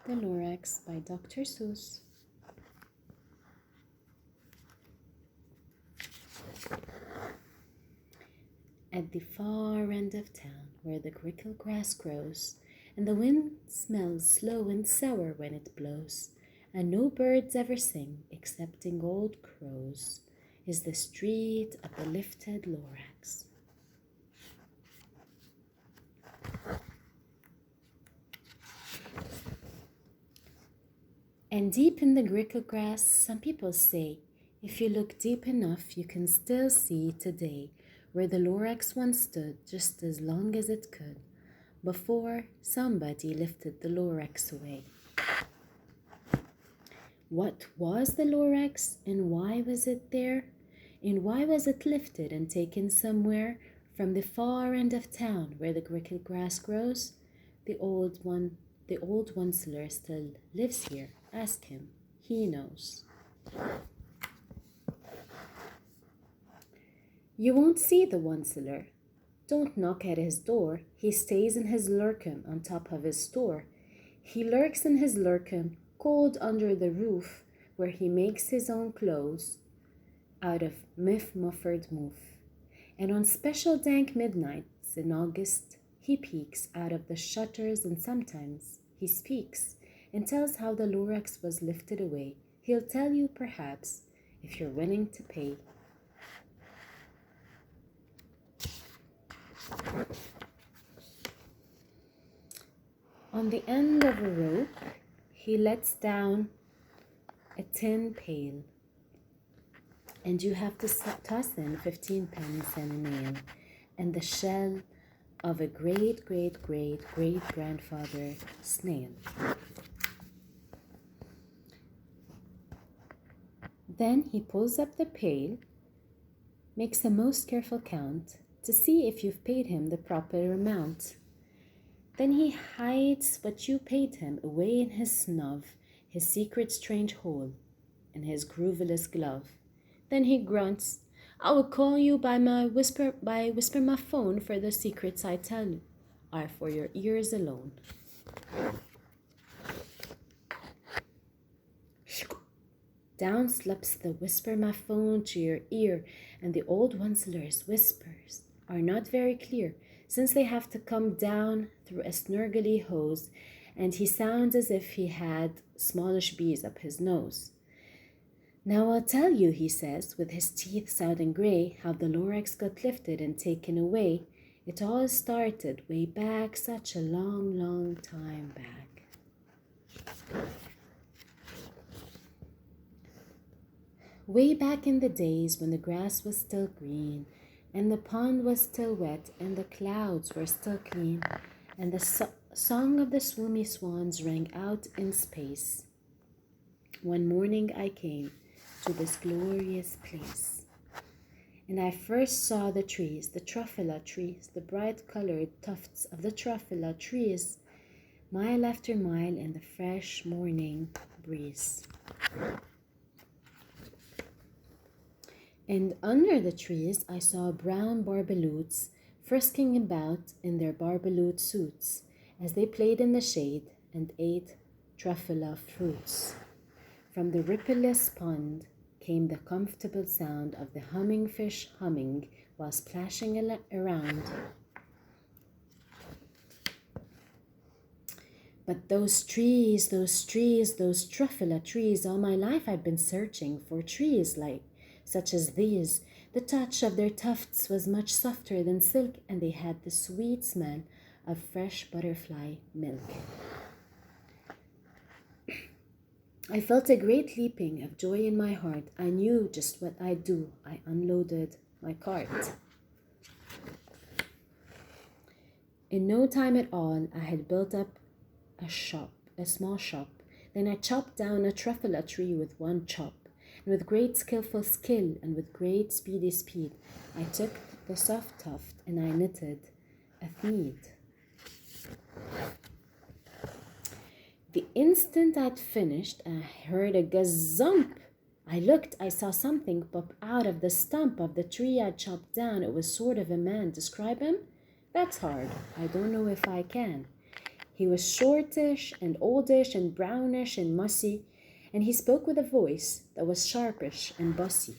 The Lorax by Dr. Seuss. At the far end of town, where the grickle grass grows, and the wind smells slow and sour when it blows, and no birds ever sing excepting old crows, is the street of the lifted Lorax. And deep in the grickle grass, some people say, if you look deep enough, you can still see today where the Lorax once stood just as long as it could, before somebody lifted the Lorax away. What was the Lorax, and why was it there? And why was it lifted and taken somewhere from the far end of town where the grickle grass grows? The old Onceler still lives here. Ask him. He knows. You won't see the Onceler. Don't knock at his door. He stays in his lurkum on top of his store. He lurks in his lurkum, cold under the roof, where he makes his own clothes out of muffered moof. And on special dank midnights in August, he peeks out of the shutters, and sometimes he speaks and tells how the Lorax was lifted away. He'll tell you, perhaps, if you're willing to pay. On the end of a rope, he lets down a tin pail, and you have to toss in 15 pence and a nail, and the shell of a great-great-great-great-grandfather snail. Then he pulls up the pail, makes a most careful count to see if you've paid him the proper amount. Then he hides what you paid him away in his snub, his secret strange hole, in his grooveless glove. Then he grunts, I will call you by whisper my phone, for the secrets I tell you are for your ears alone. Down slips the whisper my phone to your ear, and the old Onceler's whispers are not very clear, since they have to come down through a snurgly hose, and he sounds as if he had smallish bees up his nose. Now I'll tell you, he says, with his teeth sounding gray, how the Lorax got lifted and taken away. It all started way back, such a long, long time back. Way back in the days when the grass was still green, and the pond was still wet, and the clouds were still clean, and the song of the swoomy swans rang out in space. One morning I came to this glorious place, and I first saw the trees, the truffula trees, the bright-colored tufts of the truffula trees, mile after mile in the fresh morning breeze. And under the trees I saw brown barbaloots frisking about in their barbaloot suits as they played in the shade and ate truffula fruits. From the rippleless pond came the comfortable sound of the humming fish humming while splashing around. But those trees, those truffula trees, all my life I've been searching for trees such as these. The touch of their tufts was much softer than silk, and they had the sweet smell of fresh butterfly milk. I felt a great leaping of joy in my heart. I knew just what I'd do. I unloaded my cart. In no time at all, I had built up a small shop. Then I chopped down a truffula tree with one chop. And with great skillful skill and with great speedy speed, I took the soft tuft and I knitted a thread. The instant I'd finished, I heard a gazump. I looked, I saw something pop out of the stump of the tree I chopped down. It was sort of a man. Describe him? That's hard. I don't know if I can. He was shortish and oldish and brownish and mussy, and he spoke with a voice that was sharpish and bussy.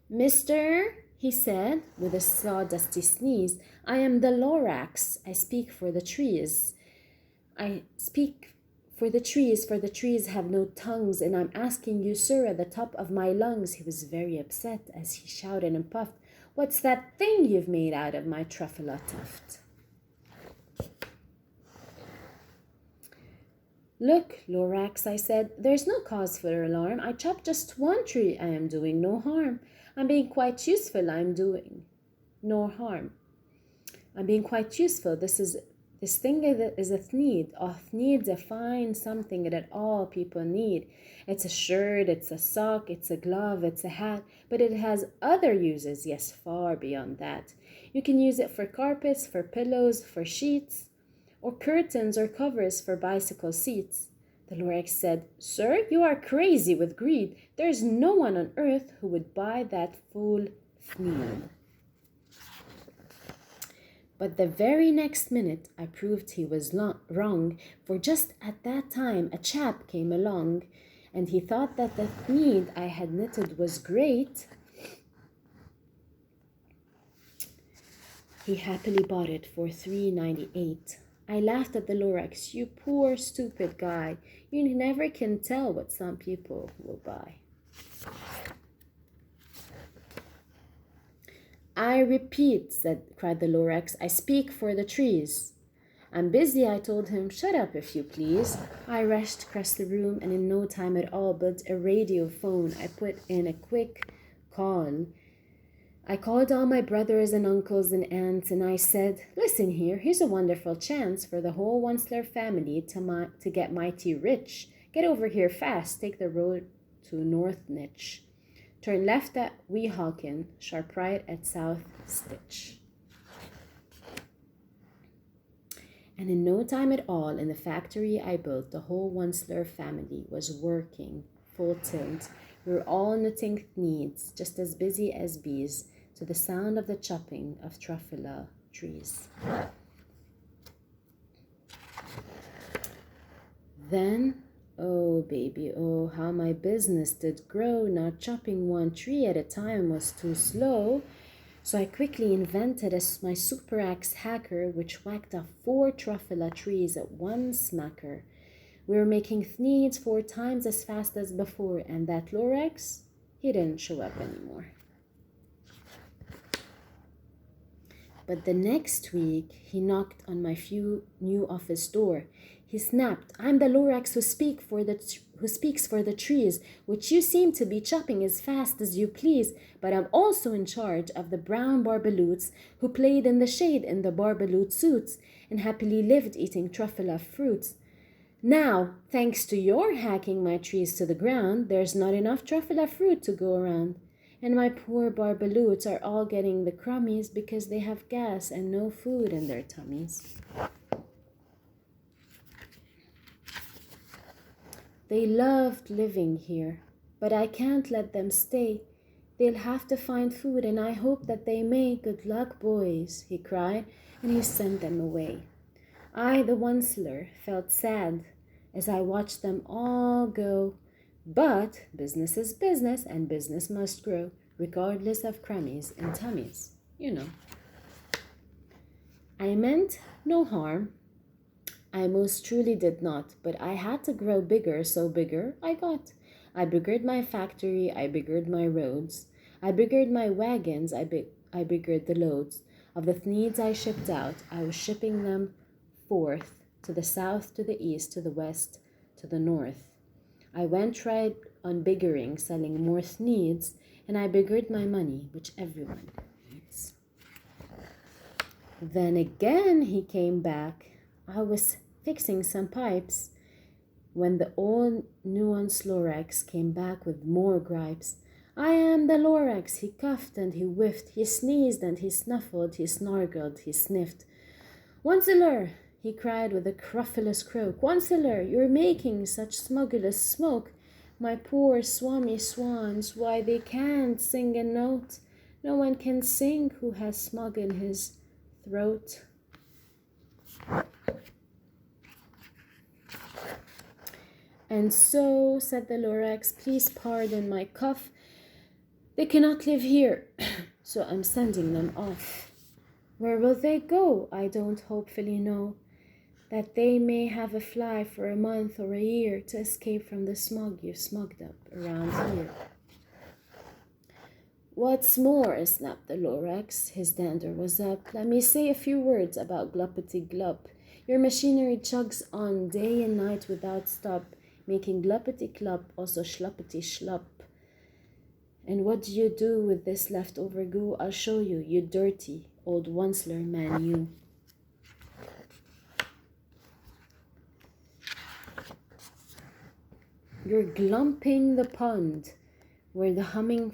"Mister," he said, with a sawdusty sneeze, "I am the Lorax. I speak for the trees. I speak for the trees have no tongues, and I'm asking you, sir, at the top of my lungs." He was very upset as he shouted and puffed, "What's that thing you've made out of my truffula tuft?" "Look, Lorax," I said, "there's no cause for alarm. I chopped just one tree. I am doing no harm. I'm being quite useful. I'm doing no harm. I'm being quite useful. This thing is a thneed. A thneed's a fine something that all people need. It's a shirt, it's a sock, it's a glove, it's a hat, but it has other uses, yes, far beyond that. You can use it for carpets, for pillows, for sheets, or curtains or covers for bicycle seats." The Lorax said, "Sir, you are crazy with greed. There is no one on earth who would buy that fool thneed." But the very next minute I proved he was wrong, for just at that time a chap came along, and he thought that the thneed I had knitted was great. He happily bought it for $3.98. I laughed at the Lorax. "You poor, stupid guy. You never can tell what some people will buy." "I repeat," cried the Lorax, "I speak for the trees." "I'm busy," I told him. "Shut up, if you please." I rushed across the room and in no time at all built a radio phone. I put in a quick call. I called all my brothers and uncles and aunts, and I said, "Listen here, here's a wonderful chance for the whole Onceler family to get mighty rich. Get over here fast. Take the road to North Nitch. Turn left at Weehawken, sharp right at South Stitch." And in no time at all, in the factory I built, the whole Onceler family was working full tilt. We were all knitting thneeds, just as busy as bees, to the sound of the chopping of truffula trees. Then, oh baby, oh, how my business did grow. Now chopping one tree at a time was too slow. So I quickly invented my super axe hacker, which whacked off 4 truffula trees at one smacker. We were making thneeds 4 times as fast as before, and that Lorax, he didn't show up anymore. But the next week, he knocked on my new office door. He snapped, "I'm the Lorax who speaks for the trees, which you seem to be chopping as fast as you please, but I'm also in charge of the brown barbaloots who played in the shade in the barbaloot suits and happily lived eating truffula fruits. Now, thanks to your hacking my trees to the ground, there's not enough truffula fruit to go around. And my poor barbaloots are all getting the crummies because they have gas and no food in their tummies." They loved living here, but I can't let them stay. They'll have to find food, and I hope that they may. Good luck, boys, he cried, and he sent them away. I, the Onceler, felt sad as I watched them all go. But business is business, and business must grow, regardless of crummies and tummies, you know. I meant no harm. I most truly did not, but I had to grow bigger, so bigger I got. I biggered my factory, I biggered my roads. I biggered my wagons, I biggered the loads. Of the thneeds I shipped out, I was shipping them forth, to the south, to the east, to the west, to the north. I went right on biggering, selling more thneeds, and I biggered my money, which everyone needs. Then again he came back. I was fixing some pipes when the old nuanced Lorax came back with more gripes. "I am the Lorax," he coughed and he whiffed, he sneezed and he snuffled, he snargled, he sniffed. "Onceler," he cried with a cruffulous croak, "Onceler, you're making such smugulous smoke. My poor swami swans, why they can't sing a note. No one can sing who has smug in his throat." And so, said the Lorax, please pardon my cough. They cannot live here, so I'm sending them off. Where will they go? I don't hopefully know. That they may have a fly for a month or a year to escape from the smog you've smugged up around here. What's more, snapped the Lorax, his dander was up, let me say a few words about Gluppity Glup. Your machinery chugs on day and night without stop, making Gluppity Glup also Schluppity Schlup. And what do you do with this leftover goo? I'll show you, you dirty old Onceler man, you. You're glumping the pond where the humming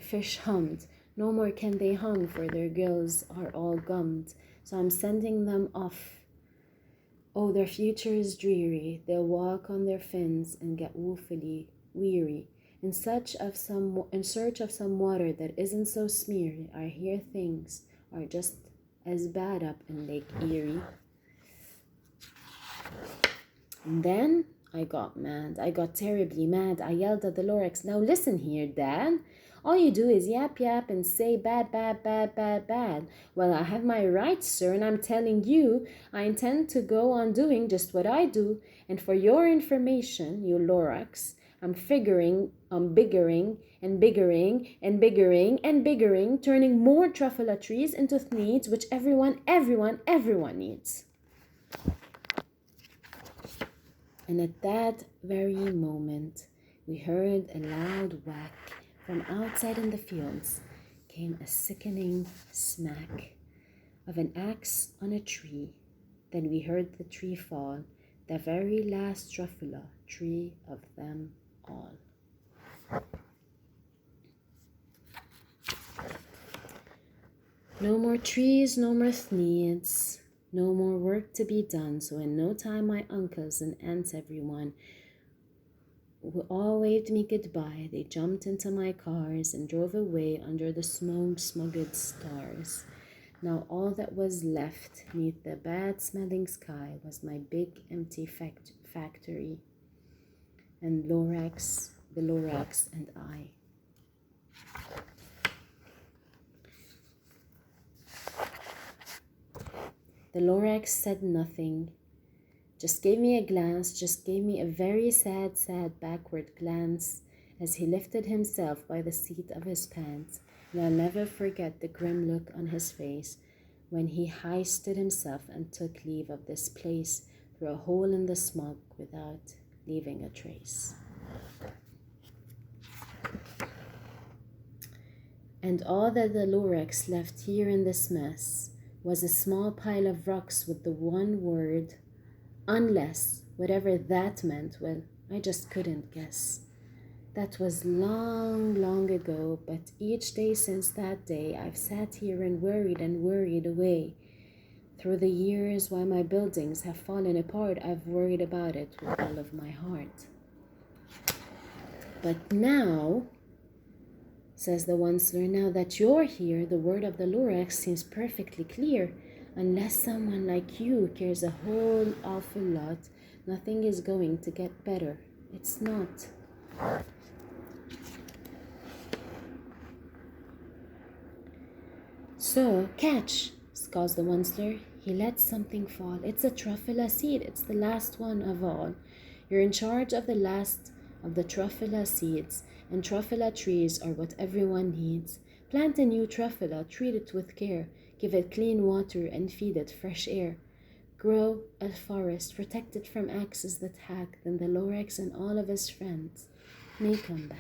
fish hummed. No more can they hum, for their gills are all gummed. So I'm sending them off. Oh, their future is dreary. They'll walk on their fins and get woefully weary. In search of some water that isn't so smeary, I hear things are just as bad up in Lake Erie. And then I got mad. I got terribly mad. I yelled at the Lorax, now listen here, Dad. All you do is yap yap and say bad, bad, bad, bad, bad. Well, I have my rights, sir, and I'm telling you, I intend to go on doing just what I do. And for your information, you Lorax, I'm figuring on biggering and biggering and biggering and biggering, turning more truffula trees into needs which everyone needs. And at that very moment, we heard a loud whack. From outside in the fields came a sickening smack of an axe on a tree. Then we heard the tree fall, the very last truffula tree of them all. No more trees, no more needs, no more work to be done. So in no time my uncles and aunts, everyone, who all waved me goodbye. They jumped into my cars and drove away under the smoke-smugged stars. Now all that was left neath the bad-smelling sky was my big empty factory, and the Lorax and I. The Lorax said nothing. Just gave me a glance, just gave me a very sad backward glance as he lifted himself by the seat of his pants, and I'll never forget the grim look on his face when he hoisted himself and took leave of this place through a hole in the smog without leaving a trace. And all that the Lorax left here in this mess was a small pile of rocks with the one word, unless, whatever that meant, well, I just couldn't guess. That was long, long ago, but each day since that day, I've sat here and worried away. Through the years, while my buildings have fallen apart, I've worried about it with all of my heart. But now, says the Onceler, now that you're here, the word of the Lorax seems perfectly clear. Unless someone like you cares a whole awful lot, nothing is going to get better. It's not. So, catch, scolds the Onceler. He lets something fall. It's a truffula seed. It's the last one of all. You're in charge of the last of the truffula seeds, and truffula trees are what everyone needs. Plant a new truffula, treat it with care. Give it clean water and feed it fresh air. Grow a forest, protect it from axes that hack, then the Lorax and all of his friends may come back.